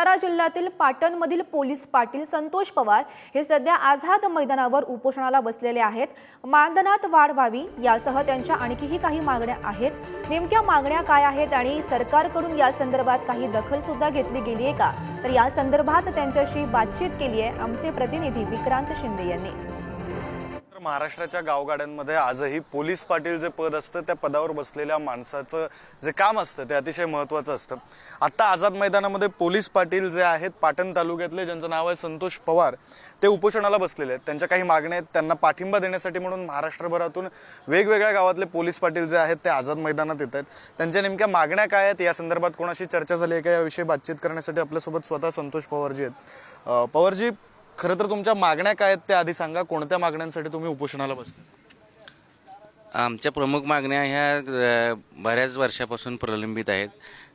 सातारा जिल्ह्यातील पाटणमधील पोलीस पाटील संतोष पवार हे सध्या आझाद मैदानावर उपोषणाला बसलेले आहेत। मानधनात वाढ व्हावी यासह त्यांच्या आणखीही काही मागण्या आहेत। नेमक्या मागण्या काय आहेत आणि सरकारकडून या संदर्भात काही दखल सुद्धा घेतली गेली आहे का, तर या संदर्भात त्यांच्याशी बातचीत केली आहे आमचे प्रतिनिधी विक्रांत शिंदे यांनी। महाराष्ट्राच्या गावगाड्यांमध्ये आजही पोलीस पाटील जे पद असतं त्या पदावर बसलेल्या माणसाचं जे काम असतं ते अतिशय महत्त्वाचं असतं। आता आझाद मैदानामध्ये पोलीस पाटील जे आहेत पाटण तालुक्यातले, ज्यांचं नाव आहे संतोष पवार, ते उपोषणाला बसलेले आहेत। त्यांच्या काही मागण्या आहेत, त्यांना पाठिंबा देण्यासाठी म्हणून महाराष्ट्रभरातून वेगवेगळ्या गावातले पोलीस पाटील जे आहेत ते आझाद मैदानात येत आहेत। त्यांच्या नेमक्या मागण्या काय आहेत, या संदर्भात कोणाशी चर्चा झाली आहे का, याविषयी बातचीत करण्यासाठी आपल्यासोबत स्वतः संतोश पवारजी आहेत। पवारजी, खरं तर तुमच्या मागण्या काय आहेत त्या आधी सांगा। कोणत्या मागण्यांसाठी तुम्ही उपोषणाला बसले? आमच्या प्रमुख मागण्या ह्या बऱ्याच वर्षापासून प्रलंबित आहेत।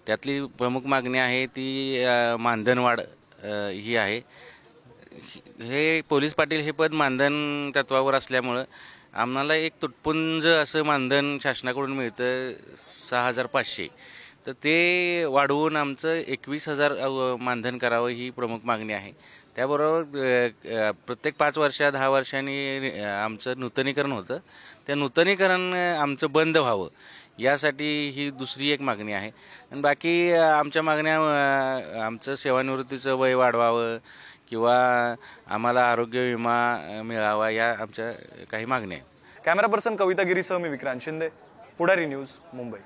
त्यातली प्रमुख मागणी आहे ती मानधन वाढ ही आहे। हे पोलीस पाटील हे पद मानधन तत्वावर असल्यामुळं आम्हाला एक तुटपुंज असं मानधन शासनाकडून मिळतं 6,500, तर ते वाढवून आमचं 21,000 मानधन करावं ही प्रमुख मागणी आहे। त्याबरोबर प्रत्येक 5 वर्षा 10 वर्षांनी आमचं नूतनीकरण होतं, त्या नूतनीकरण आमचं बंद व्हावं यासाठी ही दुसरी एक मागणी आहे। आणि बाकी आमच्या मागण्या आमचं सेवानिवृत्तीचं वय वाढवावं किंवा आम्हाला आरोग्य विमा मिळावा, या आमच्या काही मागण्या आहेत। कॅमेरा पर्सन कविता गिरीसह मी विक्रांत शिंदे, पुढारी न्यूज, मुंबई।